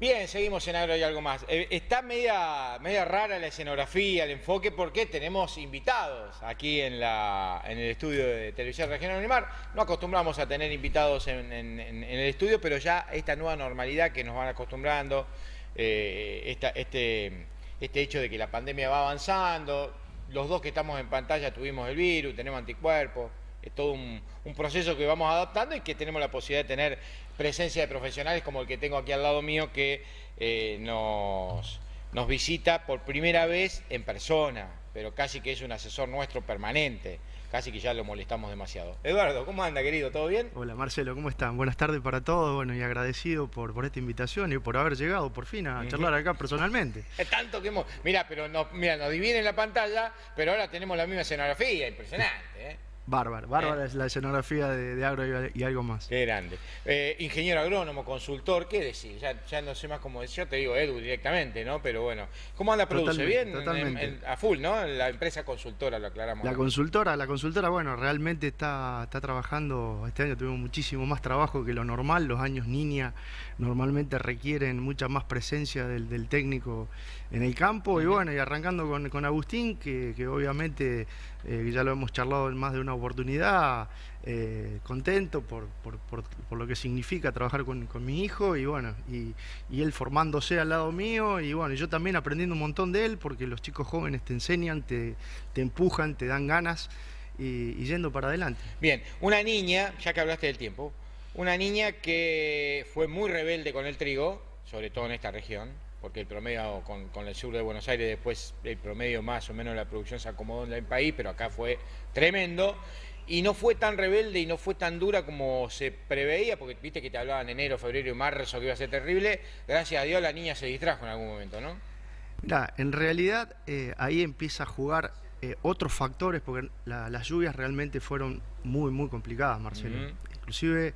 Bien, seguimos en Agro y algo más. Está media rara la escenografía, el enfoque, porque tenemos invitados aquí en el estudio de Televisión Regional Unimar. No acostumbramos a tener invitados en el estudio, pero ya esta nueva normalidad que nos van acostumbrando, este hecho de que la pandemia va avanzando, los dos que estamos en pantalla tuvimos el virus, tenemos anticuerpos. Es todo un proceso que vamos adaptando y que tenemos la posibilidad de tener presencia de profesionales como el que tengo aquí al lado mío que nos visita por primera vez en persona, pero casi que es un asesor nuestro permanente, casi que ya lo molestamos demasiado. Eduardo, ¿cómo anda, querido? ¿Todo bien? Hola Marcelo, ¿cómo están? Buenas tardes para todos, bueno, y agradecido por esta invitación y por haber llegado por fin a charlar acá personalmente. Es tanto que hemos... Mira, nos dividen la pantalla, pero ahora tenemos la misma escenografía, impresionante, ¿eh? Bárbara es la escenografía de Agro y algo más. Qué grande. Ingeniero agrónomo, consultor, ¿qué decir? Ya no sé más cómo decir, yo te digo Edu directamente, ¿no? Pero bueno, ¿cómo anda Produce? ¿Bien? Totalmente. A full, ¿no? La empresa consultora, lo aclaramos. La consultora, bueno, realmente está trabajando, este año tuvimos muchísimo más trabajo que lo normal, los años niña normalmente requieren mucha más presencia del técnico en el campo, y bueno, y arrancando con Agustín, que obviamente ya lo hemos charlado en más de una oportunidad, contento por lo que significa trabajar con mi hijo, y bueno, y él formándose al lado mío, y bueno, y yo también aprendiendo un montón de él, porque los chicos jóvenes te enseñan, te empujan, te dan ganas, y yendo para adelante. Bien, una niña, ya que hablaste del tiempo, una niña que fue muy rebelde con el trigo, sobre todo en esta región, porque el promedio con el sur de Buenos Aires, después el promedio más o menos de la producción se acomodó en el país, pero acá fue tremendo, y no fue tan rebelde y no fue tan dura como se preveía, porque viste que te hablaban enero, febrero y marzo que iba a ser terrible. Gracias a Dios la niña se distrajo en algún momento, ¿no? Mirá, en realidad ahí empieza a jugar otros factores, porque las lluvias realmente fueron muy complicadas, Marcelo. Inclusive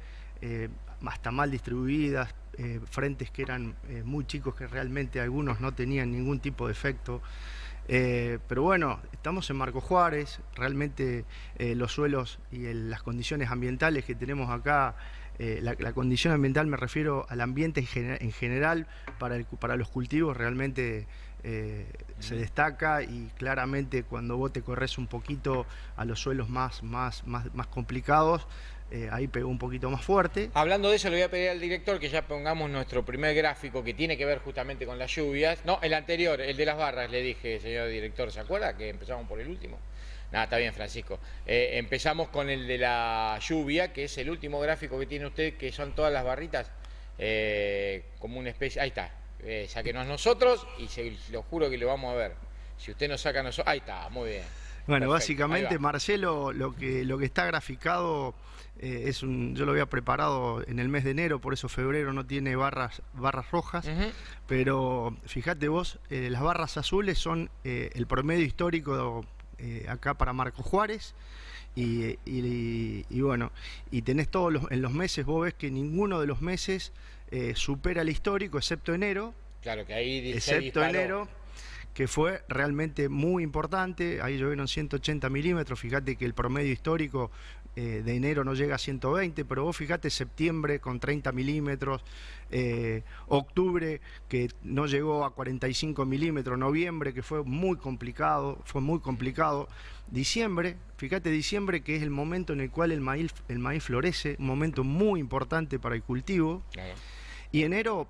hasta mal distribuidas, frentes que eran muy chicos, que realmente algunos no tenían ningún tipo de efecto. Pero bueno, estamos en Marcos Juárez, realmente los suelos y las condiciones ambientales que tenemos acá, la condición ambiental me refiero al ambiente en general para los cultivos, realmente se destaca, y claramente cuando vos te corres un poquito a los suelos más complicados, ahí pegó un poquito más fuerte. Hablando de eso, le voy a pedir al director que ya pongamos nuestro primer gráfico que tiene que ver justamente con las lluvias. No, el anterior, el de las barras, le dije, señor director, ¿se acuerda que empezamos por el último? Nada, está bien, Francisco. Empezamos con el de la lluvia, que es el último gráfico que tiene usted, que son todas las barritas, como una especie... Ahí está, sáquenos nosotros y lo juro que lo vamos a ver. Si usted nos saca a nosotros... Ahí está, muy bien. Bueno, Perfecto, básicamente, Marcelo, lo que está graficado yo lo había preparado en el mes de enero, por eso febrero no tiene barras rojas, pero fíjate vos, las barras azules son el promedio histórico acá para Marcos Juárez, y bueno, y tenés en los meses, vos ves que ninguno de los meses supera el histórico, excepto enero. Claro, que ahí excepto enero, que fue realmente muy importante. Ahí llovieron 180 milímetros, fíjate que el promedio histórico de enero no llega a 120, pero vos fíjate septiembre con 30 milímetros, octubre que no llegó a 45 milímetros, noviembre que fue muy complicado, diciembre, fíjate diciembre que es el momento en el cual el maíz florece, un momento muy importante para el cultivo, claro. Y enero...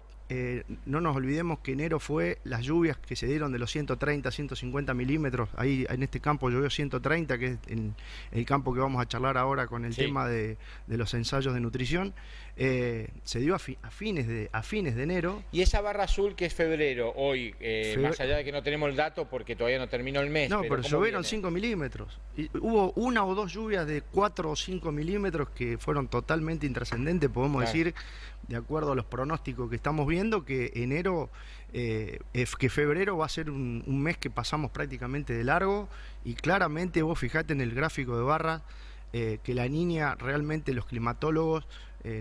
no nos olvidemos que enero fue las lluvias que se dieron de los 130, 150 milímetros. Ahí en este campo llovió 130, que es en el campo que vamos a charlar ahora con el tema de los ensayos de nutrición. Se dio a fines de enero. Y esa barra azul que es febrero, hoy, más allá de que no tenemos el dato porque todavía no terminó el mes. No, pero llovieron 5 milímetros. Y hubo una o dos lluvias de 4 o 5 milímetros que fueron totalmente intrascendentes, podemos decir, de acuerdo a los pronósticos que estamos viendo, que enero, que febrero va a ser un mes que pasamos prácticamente de largo, y claramente vos fijate en el gráfico de barras que la niña, realmente los climatólogos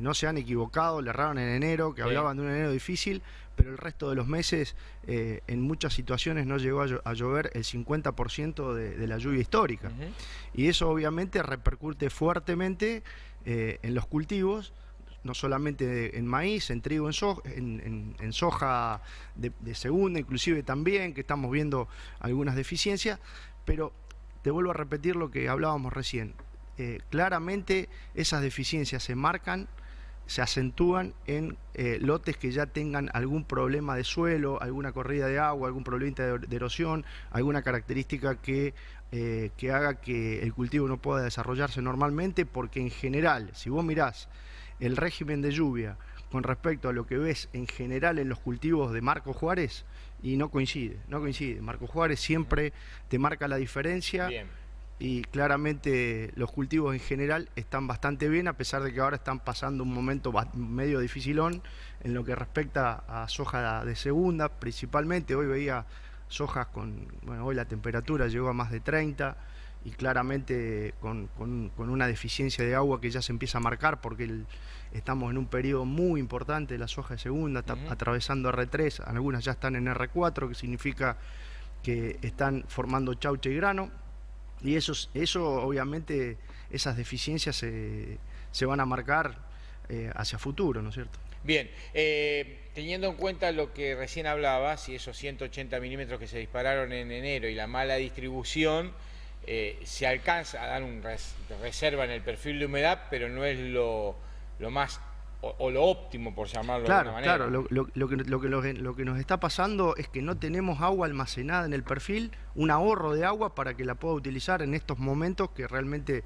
no se han equivocado, le erraron en enero, que hablaban de un enero difícil, pero el resto de los meses en muchas situaciones no llegó a llover el 50% de la lluvia histórica. Y eso obviamente repercute fuertemente en los cultivos, no solamente en maíz, en trigo, en soja de segunda, inclusive también, que estamos viendo algunas deficiencias, pero te vuelvo a repetir lo que hablábamos recién. Claramente esas deficiencias se marcan, se acentúan en lotes que ya tengan algún problema de suelo, alguna corrida de agua, algún problema de erosión, alguna característica que haga que el cultivo no pueda desarrollarse normalmente, porque en general, si vos mirás el régimen de lluvia con respecto a lo que ves en general en los cultivos de Marco Juárez, y no coincide. Marco Juárez siempre te marca la diferencia. Bien. Y claramente los cultivos en general están bastante bien, a pesar de que ahora están pasando un momento medio dificilón en lo que respecta a soja de segunda, principalmente. Hoy veía sojas hoy la temperatura llegó a más de 30 y claramente con una deficiencia de agua que ya se empieza a marcar, porque estamos en un periodo muy importante de la soja de segunda, está atravesando R3, algunas ya están en R4, que significa que están formando chaucha y grano. Y eso obviamente, esas deficiencias se van a marcar hacia futuro, ¿no es cierto? Bien, teniendo en cuenta lo que recién hablabas, y esos 180 milímetros que se dispararon en enero y la mala distribución, se alcanza a dar una reserva en el perfil de humedad, pero no es lo más o lo óptimo, por llamarlo de alguna manera. Claro, lo que nos está pasando es que no tenemos agua almacenada en el perfil, un ahorro de agua para que la pueda utilizar en estos momentos que realmente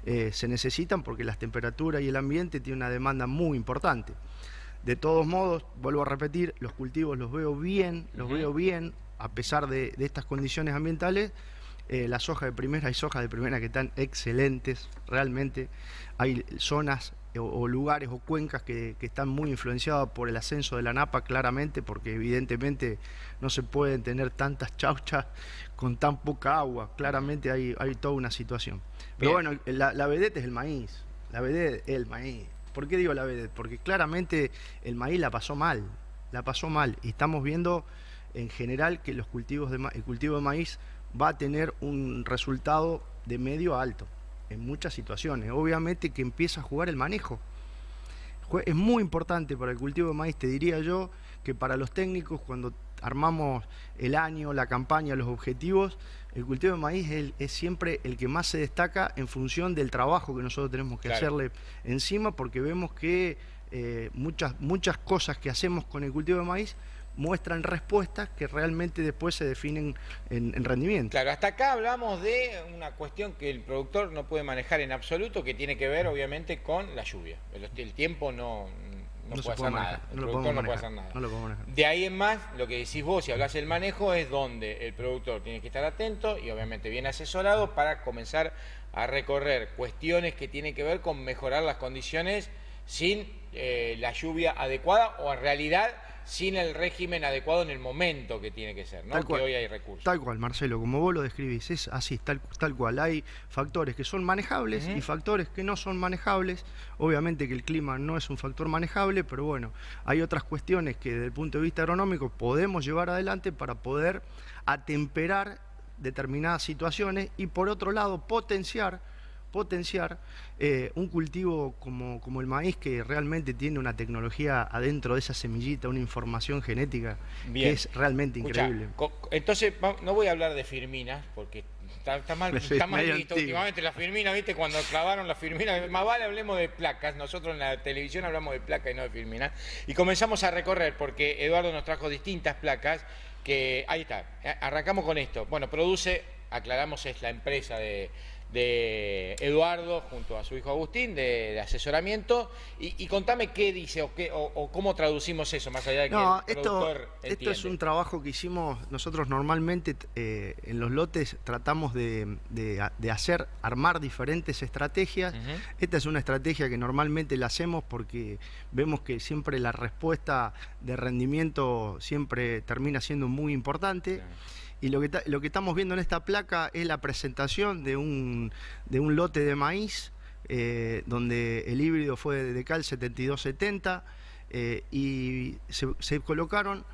se necesitan, porque las temperaturas y el ambiente tienen una demanda muy importante. De todos modos, vuelvo a repetir, los cultivos los veo bien, a pesar de estas condiciones ambientales. La soja de primera, hay sojas de primera que están excelentes, realmente. Hay zonas o lugares o cuencas que están muy influenciados por el ascenso de la napa, claramente, porque evidentemente no se pueden tener tantas chauchas con tan poca agua. Claramente hay toda una situación. Pero bueno, la vedette es el maíz. La vedette es el maíz. ¿Por qué digo la vedette? Porque claramente el maíz la pasó mal. Y estamos viendo en general que el cultivo de maíz va a tener un resultado de medio a alto en muchas situaciones. Obviamente que empieza a jugar el manejo. Es muy importante para el cultivo de maíz, te diría yo, que para los técnicos, cuando armamos el año, la campaña, los objetivos, el cultivo de maíz es siempre el que más se destaca en función del trabajo que nosotros tenemos que hacerle encima, porque vemos que muchas cosas que hacemos con el cultivo de maíz muestran respuestas que realmente después se definen en rendimiento. Claro, hasta acá hablamos de una cuestión que el productor no puede manejar en absoluto, que tiene que ver obviamente con la lluvia. El tiempo no puede hacer nada. El productor no puede hacer nada. No lo puedo manejar. De ahí en más, lo que decís vos, si hablas del manejo, es donde el productor tiene que estar atento y obviamente bien asesorado para comenzar a recorrer cuestiones que tienen que ver con mejorar las condiciones sin la lluvia adecuada, o en realidad sin el régimen adecuado en el momento que tiene que ser, ¿no? Que hoy hay recursos. Tal cual, Marcelo, como vos lo describís, es así, tal cual. Hay factores que son manejables y factores que no son manejables. Obviamente que el clima no es un factor manejable, pero bueno, hay otras cuestiones que desde el punto de vista agronómico podemos llevar adelante para poder atemperar determinadas situaciones y, por otro lado, potenciar un cultivo como el maíz, que realmente tiene una tecnología adentro de esa semillita, una información genética que es realmente increíble. Entonces, no voy a hablar de firminas, porque está mal visto últimamente la firmina, ¿viste? Cuando clavaron la firmina, más vale hablemos de placas. Nosotros en la televisión hablamos de placas y no de firmina. Y comenzamos a recorrer, porque Eduardo nos trajo distintas placas, que ahí está, arrancamos con esto. Bueno, produce, aclaramos, es la empresa de Eduardo junto a su hijo Agustín de asesoramiento, y contame qué dice o cómo traducimos eso, más allá de que el productor entiende. Esto es un trabajo que hicimos nosotros normalmente en los lotes. Tratamos de armar diferentes estrategias. Esta es una estrategia que normalmente la hacemos porque vemos que siempre la respuesta de rendimiento siempre termina siendo muy importante. Claro. Y lo que estamos viendo en esta placa es la presentación de un lote de maíz, donde el híbrido fue de Cal 7270, y se colocaron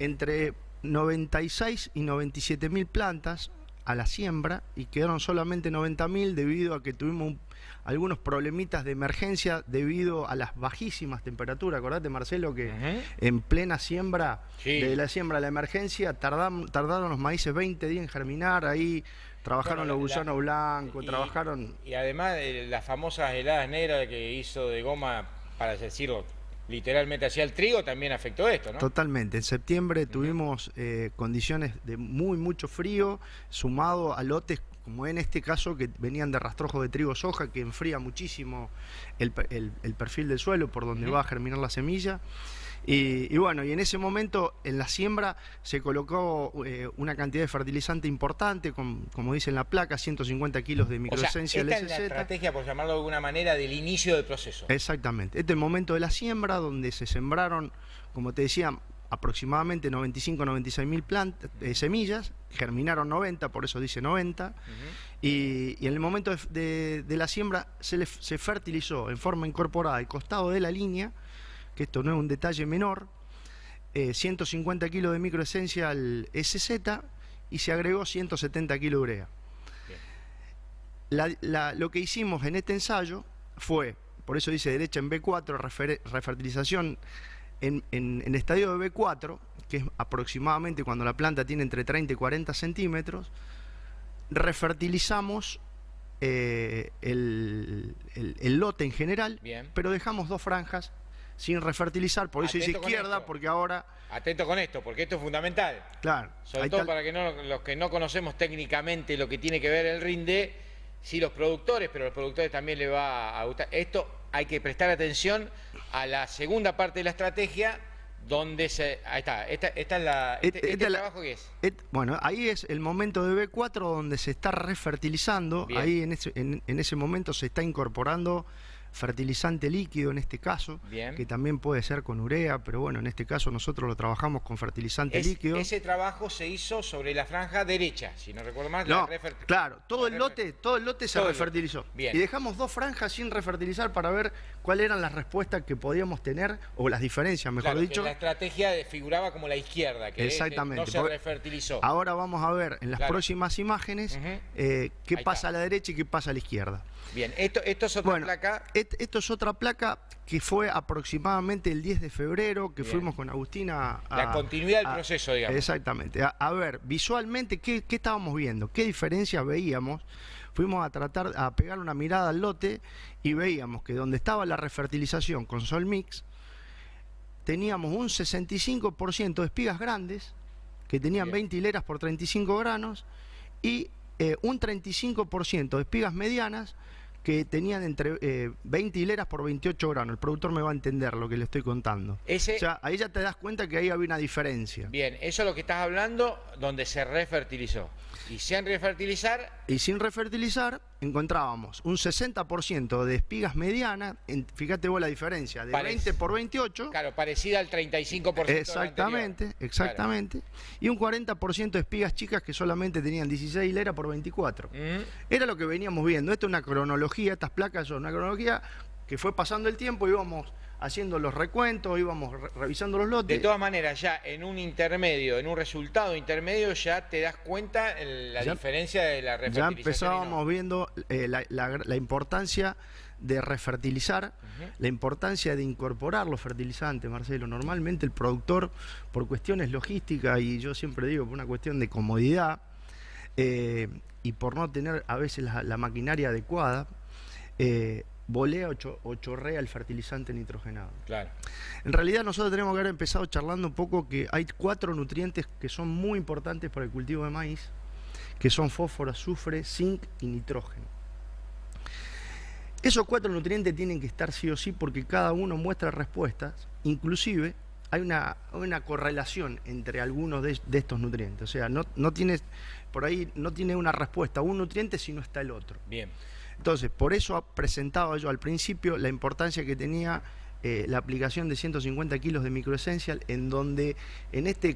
entre 96 y 97 mil plantas a la siembra y quedaron solamente 90.000 debido a que tuvimos algunos problemitas de emergencia debido a las bajísimas temperaturas. Acordate, Marcelo, que en plena siembra, de la siembra a la emergencia, tardaron los maíces 20 días en germinar. Ahí trabajaron los gusanos blancos, trabajaron... Y además las famosas heladas negras que hizo de goma, para decirlo literalmente hacia el trigo, también afectó esto, ¿no? Totalmente. En septiembre tuvimos condiciones de mucho frío, sumado a lotes, como en este caso, que venían de rastrojo de trigo soja, que enfría muchísimo el perfil del suelo por donde va a germinar la semilla. Y bueno, y en ese momento en la siembra se colocó una cantidad de fertilizante importante, como dice en la placa, 150 kilos de microesencia LSZ. Esta es la estrategia, por llamarlo de alguna manera, del inicio del proceso. Exactamente. Este es el momento de la siembra, donde se sembraron, como te decía, aproximadamente 95-96.000 semillas, germinaron 90, por eso dice 90, y en el momento de la siembra se fertilizó en forma incorporada al costado de la línea, que esto no es un detalle menor, 150 kilos de microesencia al SZ y se agregó 170 kilos de urea. Lo que hicimos en este ensayo fue, por eso dice derecha en B4, refertilización en estadio de B4, que es aproximadamente cuando la planta tiene entre 30 y 40 centímetros, refertilizamos el lote en general, pero dejamos 2 franjas sin refertilizar, por eso dice izquierda, porque ahora... Atento con esto, porque esto es fundamental. Claro. Sobre todo para que los que no conocemos técnicamente lo que tiene que ver el rinde, sí los productores, pero a los productores también les va a gustar. Esto hay que prestar atención a la segunda parte de la estrategia, donde se... Ahí está, esta es la... ¿Este trabajo qué es? Bueno, ahí es el momento de B4 donde se está refertilizando. Bien. Ahí en ese momento se está incorporando fertilizante líquido en este caso, que también puede ser con urea, pero bueno, en este caso nosotros lo trabajamos con fertilizante líquido. Ese trabajo se hizo sobre la franja derecha, si no recuerdo mal. No, claro, todo el lote se refertilizó. Bien. Y dejamos 2 franjas sin refertilizar para ver cuáles eran las respuestas que podíamos tener, o las diferencias, mejor dicho. La estrategia figuraba como la izquierda, que exactamente, no se refertilizó. Ahora vamos a ver en las próximas imágenes qué pasa a la derecha y qué pasa a la izquierda. Bien, esto es otra placa. Esto es otra placa que fue aproximadamente el 10 de febrero, que fuimos con Agustina la continuidad del proceso, digamos. Exactamente. A ver, visualmente, ¿qué estábamos viendo? ¿Qué diferencias veíamos? Fuimos a pegar una mirada al lote y veíamos que donde estaba la refertilización con Solmix, teníamos un 65% de espigas grandes, que tenían 20 hileras por 35 granos, y un 35% de espigas medianas, que tenían entre 20 hileras por 28 granos. El productor me va a entender lo que le estoy contando. O sea, ahí ya te das cuenta que ahí había una diferencia. Bien, eso es lo que estás hablando, donde se refertilizó. Y sin refertilizar... Y sin refertilizar encontrábamos un 60% de espigas medianas, fíjate vos la diferencia, de 20 por 28. Claro, parecida al 35%. Exactamente, exactamente. Claro. Y un 40% de espigas chicas que solamente tenían 16 hileras por 24. Era lo que veníamos viendo. Esto es una cronología, estas placas son una cronología que fue pasando el tiempo, íbamos haciendo los recuentos, íbamos revisando los lotes. De todas maneras, ya en un intermedio, en un resultado intermedio, ya te das cuenta la diferencia de la refertilización. Ya empezábamos viendo la importancia de refertilizar, la importancia de incorporar los fertilizantes, Marcelo. Normalmente el productor, por cuestiones logísticas, y yo siempre digo, por una cuestión de comodidad, y por no tener a veces la maquinaria adecuada, volea o chorrea el fertilizante nitrogenado. Claro. En realidad nosotros tenemos que haber empezado charlando un poco que hay 4 nutrientes que son muy importantes para el cultivo de maíz, que son fósforo, azufre, zinc y nitrógeno. Esos 4 nutrientes tienen que estar sí o sí porque cada uno muestra respuestas, inclusive hay una correlación entre algunos de estos nutrientes, o sea, no tiene, por ahí no tiene una respuesta a un nutriente si no está el otro. Bien. Entonces, por eso presentaba yo al principio la importancia que tenía la aplicación de 150 kilos de microesencial, en donde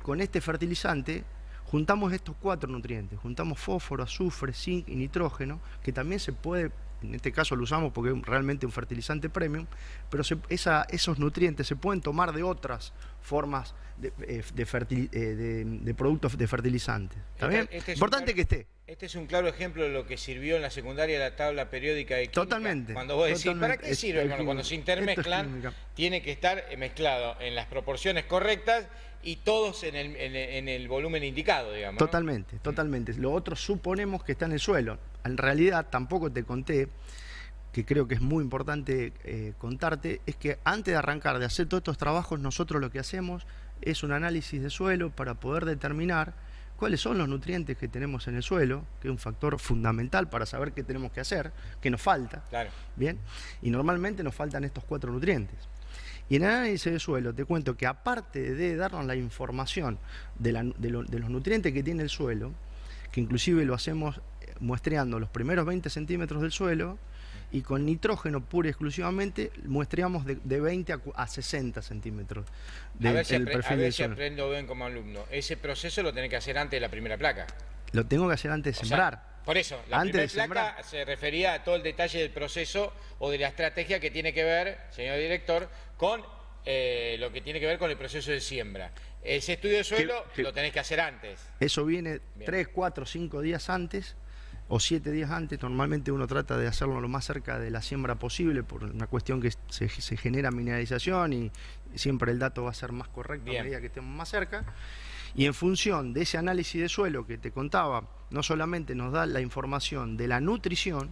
con este fertilizante juntamos estos 4 nutrientes, juntamos fósforo, azufre, zinc y nitrógeno, que también se puede en este caso lo usamos porque es realmente un fertilizante premium, pero esos nutrientes se pueden tomar de otras formas de productos de fertilizantes. ¿Está bien? Importante que esté. Este es un claro ejemplo de lo que sirvió en la secundaria la tabla periódica de química. Totalmente. Cuando vos decís, ¿para qué sirve? Bueno, cuando se intermezclan, tiene que estar mezclado en las proporciones correctas y todos en el volumen indicado, digamos, ¿no? Totalmente, totalmente. Lo otro suponemos que está en el suelo. En realidad, tampoco te conté, que creo que es muy importante contarte, es que antes de arrancar, de hacer todos estos trabajos, nosotros lo que hacemos es un análisis de suelo para poder determinar cuáles son los nutrientes que tenemos en el suelo, que es un factor fundamental para saber qué tenemos que hacer, qué nos falta. Claro. Bien, y normalmente nos faltan estos 4 nutrientes. Y en el análisis de suelo te cuento que aparte de darnos la información de los nutrientes que tiene el suelo, que inclusive lo hacemos muestreando los primeros 20 centímetros del suelo, y con nitrógeno puro y exclusivamente muestreamos de 20 a 60 centímetros del perfil del suelo. Aprendo bien como alumno. Ese proceso lo tenés que hacer antes de la primera placa. Lo tengo que hacer antes de sembrar. Por eso, la primera placa se refería a todo el detalle del proceso o de la estrategia que tiene que ver, señor director, con lo que tiene que ver con el proceso de siembra. Ese estudio de suelo lo tenés que hacer antes. Eso viene 3, 4, 5 días antes o 7 días antes. Normalmente uno trata de hacerlo lo más cerca de la siembra posible por una cuestión que se genera mineralización y siempre el dato va a ser más correcto a medida que estemos más cerca. Y en función de ese análisis de suelo que te contaba, no solamente nos da la información de la nutrición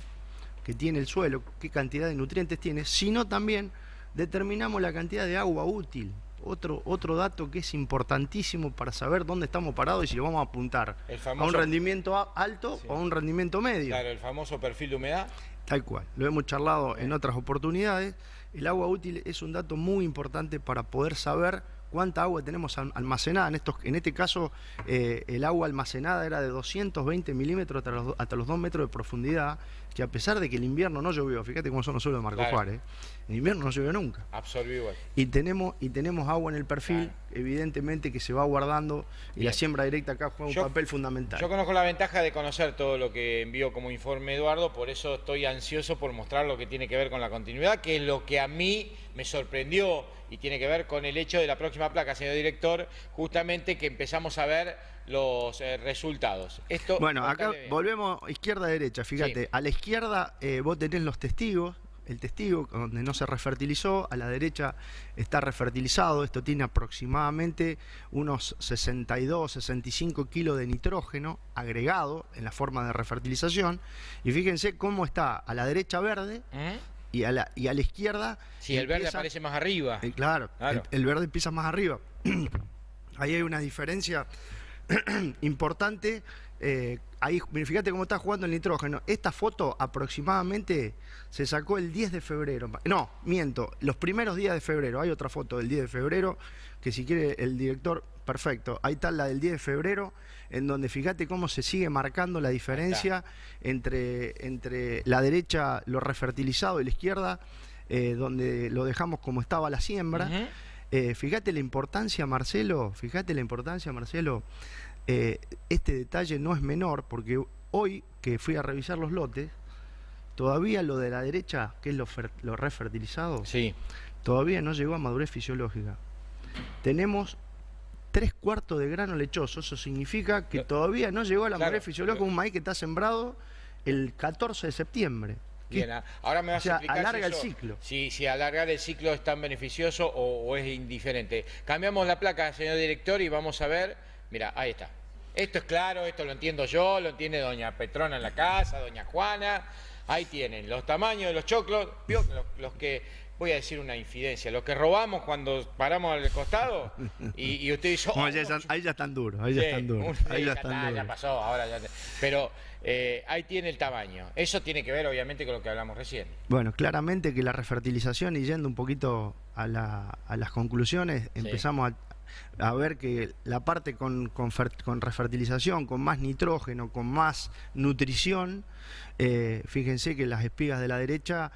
que tiene el suelo, qué cantidad de nutrientes tiene, sino también determinamos la cantidad de agua útil. Otro dato que es importantísimo para saber dónde estamos parados y si lo vamos a apuntar a un rendimiento alto o a un rendimiento medio. Claro, el famoso perfil de humedad. Tal cual, lo hemos charlado en otras oportunidades. El agua útil es un dato muy importante para poder saber cuánta agua tenemos almacenada. En este caso, el agua almacenada era de 220 milímetros hasta los 2 metros de profundidad, que a pesar de que el invierno no llovió, fíjate cómo son los suelos de Marco Juárez, en invierno no llovió nunca. Absorbió igual. Y tenemos agua en el perfil, evidentemente que se va guardando, y la siembra directa acá juega un papel fundamental. Yo conozco la ventaja de conocer todo lo que envió como informe Eduardo, por eso estoy ansioso por mostrar lo que tiene que ver con la continuidad, que es lo que a mí me sorprendió y tiene que ver con el hecho de la próxima placa, señor director, justamente que empezamos a ver los resultados. Bueno, acá volvemos izquierda-derecha, fíjate, a la izquierda vos tenés los testigos, el testigo donde no se refertilizó, a la derecha está refertilizado, esto tiene aproximadamente unos 62, 65 kilos de nitrógeno agregado en la forma de refertilización, y fíjense cómo está a la derecha verde, y a la izquierda... Sí, el verde aparece más arriba. Claro. El verde empieza más arriba. Ahí hay una diferencia importante. Ahí, fíjate cómo está jugando el nitrógeno. Esta foto aproximadamente se sacó el 10 de febrero. No, miento, los primeros días de febrero. Hay otra foto del 10 de febrero, que si quiere el director, perfecto. Ahí está la del 10 de febrero, en donde fíjate cómo se sigue marcando la diferencia entre la derecha, lo refertilizado, y la izquierda, donde lo dejamos como estaba la siembra. Fíjate la importancia, Marcelo, este detalle no es menor, porque hoy que fui a revisar los lotes, todavía lo de la derecha, que es lo refertilizado, todavía no llegó a madurez fisiológica. Tenemos 3/4 de grano lechoso, eso significa que todavía no llegó a la madurez fisiológica un maíz que está sembrado el 14 de septiembre. Bien, ahora me vas a explicar alarga el ciclo. Si alargar el ciclo es tan beneficioso o es indiferente. Cambiamos la placa, señor director, y vamos a ver. Mira, ahí está. Esto es claro, esto lo entiendo yo, lo entiende doña Petrona en la casa, doña Juana. Ahí tienen los tamaños de los choclos, los que... Voy a decir una infidencia, los que robamos cuando paramos al costado y usted dice... No, ahí ya están duros, ahí ya están duros. Ya pasó, ahora ya... Pero ahí tiene el tamaño. Eso tiene que ver obviamente con lo que hablamos recién. Bueno, claramente que la refertilización, y yendo un poquito a las conclusiones, empezamos a ver que la parte con refertilización, con más nitrógeno, con más nutrición, fíjense que las espigas de la derecha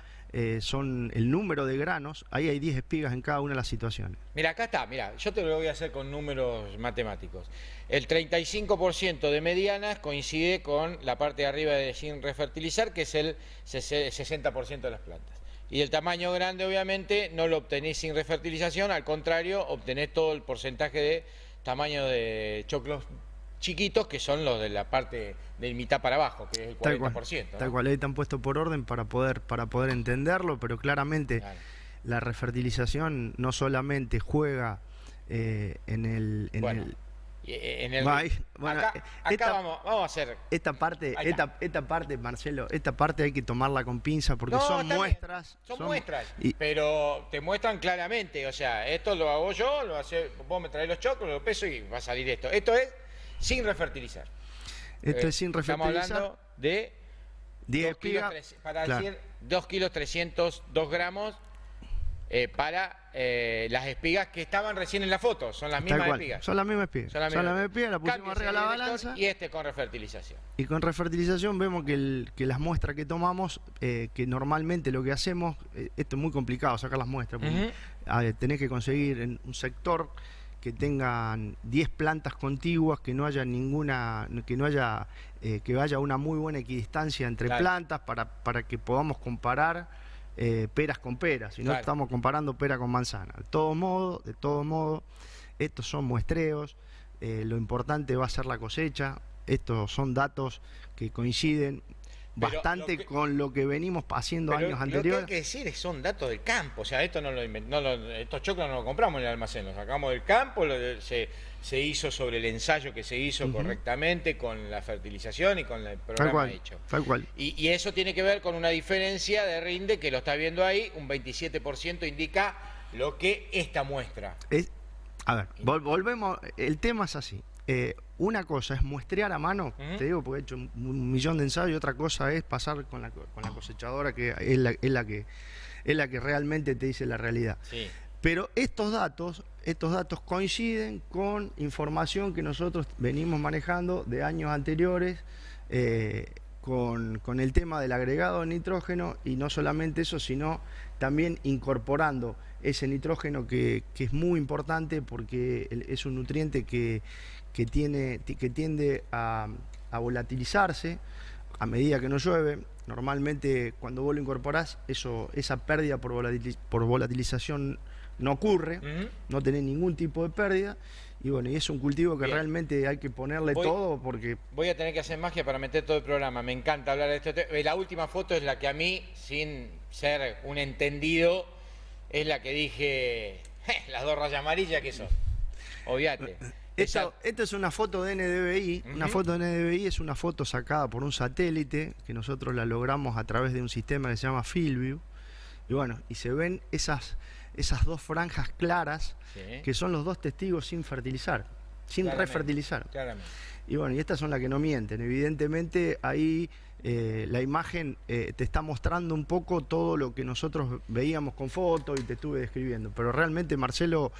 son el número de granos, ahí hay 10 espigas en cada una de las situaciones. Mira, acá está, mira, yo te lo voy a hacer con números matemáticos. El 35% de medianas coincide con la parte de arriba de sin refertilizar, que es el 60% de las plantas. Y el tamaño grande, obviamente, no lo obtenés sin refertilización, al contrario, obtenés todo el porcentaje de tamaño de choclos chiquitos, que son los de la parte de mitad para abajo, que es el 40%. Tal cual, ahí están puestos por orden para poder entenderlo, pero claramente Claro. la refertilización no solamente juega en el... Acá vamos a hacer... Esta parte, Marcelo, esta parte hay que tomarla con pinza porque son muestras. Son muestras, pero te muestran claramente, o sea, esto lo hago yo, lo hace, vos me traes los choclos, lo peso y va a salir esto. Esto es sin refertilizar. Esto es sin refertilizar. Estamos hablando de 10 espigas, para claro. decir 2 kilos 302 gramos para las espigas que estaban recién en la foto. Son las mismas espigas. Son las mismas espigas. La pusimos Cámbiese arriba de la el director balanza. Y este con refertilización. Y con refertilización vemos que las muestras que tomamos, que normalmente lo que hacemos, esto es muy complicado sacar las muestras, porque tenés que conseguir en un sector que tengan 10 plantas contiguas, que no haya ninguna, que haya una muy buena equidistancia entre plantas para que podamos comparar peras con peras, si no estamos comparando pera con manzana. De todos modos, estos son muestreos, lo importante va a ser la cosecha, estos son datos que coinciden bastante con lo que venimos haciendo años anteriores. Lo que hay que decir es son datos del campo, o sea, esto estos choclos no los compramos en el almacén, los sacamos del campo, se hizo sobre el ensayo que se hizo correctamente con la fertilización y con el programa hecho. Tal cual. Y eso tiene que ver con una diferencia de rinde que lo está viendo ahí, un 27% indica lo que esta muestra. A ver, volvemos, el tema es así. Una cosa es muestrear a mano, te digo, porque he hecho un millón de ensayos, y otra cosa es pasar con la cosechadora, que es la que realmente te dice la realidad. Sí. Pero estos datos coinciden con información que nosotros venimos manejando de años anteriores, con el tema del agregado de nitrógeno, y no solamente eso, sino también incorporando ese nitrógeno que es muy importante porque es un nutriente que tiende a volatilizarse a medida que no llueve. Normalmente cuando vos lo incorporás, esa pérdida por volatilización no ocurre, no tenés ningún tipo de pérdida. Y bueno, y es un cultivo que realmente hay que ponerle todo porque... Voy a tener que hacer magia para meter todo el programa. Me encanta hablar de esto. La última foto es la que a mí, sin ser un entendido, es la que dije, las dos rayas amarillas que son. Obviate. Esto es una foto de NDVI. Una foto de NDVI es una foto sacada por un satélite que nosotros la logramos a través de un sistema que se llama FieldView. Y bueno, y se ven esas dos franjas claras, que son los dos testigos sin fertilizar, sin refertilizar. Claramente. Y bueno, y estas son las que no mienten. Evidentemente ahí la imagen te está mostrando un poco todo lo que nosotros veíamos con fotos y te estuve describiendo. Pero realmente, Marcelo,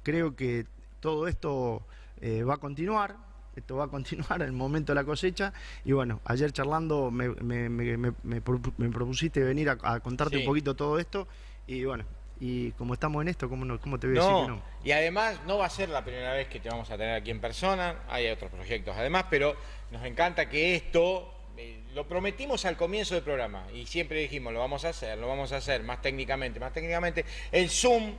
creo que todo esto va a continuar. Esto va a continuar en el momento de la cosecha. Y bueno, ayer charlando me propusiste venir a contarte un poquito todo esto. Y bueno, y como estamos en esto, ¿cómo te voy a decir que no? Y además no va a ser la primera vez que te vamos a tener aquí en persona. Hay otros proyectos además, pero nos encanta que esto... lo prometimos al comienzo del programa y siempre dijimos, lo vamos a hacer más técnicamente. El Zoom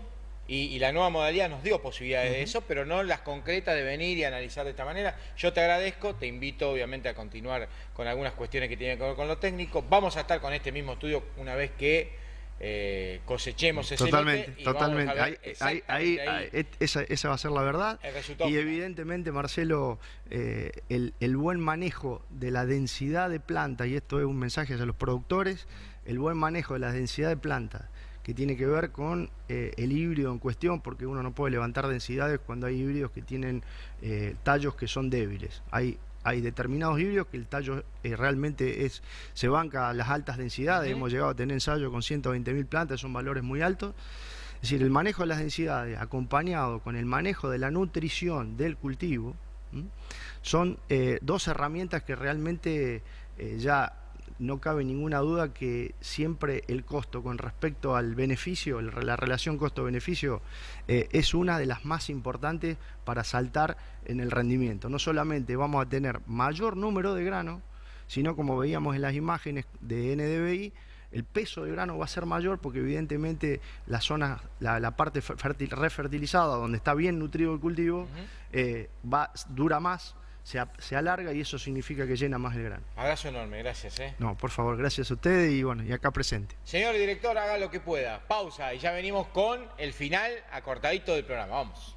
y la nueva modalidad nos dio posibilidades de eso, pero no las concretas de venir y analizar de esta manera. Yo te agradezco, te invito obviamente a continuar con algunas cuestiones que tienen que ver con lo técnico. Vamos a estar con este mismo estudio una vez que cosechemos ese lote y totalmente. Vamos a ver esa va a ser la verdad. El y evidentemente, Marcelo, el buen manejo de la densidad de planta, y esto es un mensaje hacia los productores, el buen manejo de la densidad de planta, que tiene que ver con el híbrido en cuestión, porque uno no puede levantar densidades cuando hay híbridos que tienen tallos que son débiles. Hay determinados híbridos que el tallo realmente se banca a las altas densidades. Hemos llegado a tener ensayos con 120.000 plantas, son valores muy altos. Es decir, el manejo de las densidades acompañado con el manejo de la nutrición del cultivo son dos herramientas que realmente ya no cabe ninguna duda que siempre el costo con respecto al beneficio, la relación costo-beneficio, es una de las más importantes para saltar en el rendimiento. No solamente vamos a tener mayor número de grano, sino, como veíamos en las imágenes de NDVI, el peso de grano va a ser mayor porque evidentemente la zona, la parte refertilizada, donde está bien nutrido el cultivo, dura más, se alarga, y eso significa que llena más el grano. Abrazo enorme, gracias. No, por favor, gracias a ustedes y bueno, y acá presente. Señor director, haga lo que pueda. Pausa y ya venimos con el final acortadito del programa. Vamos.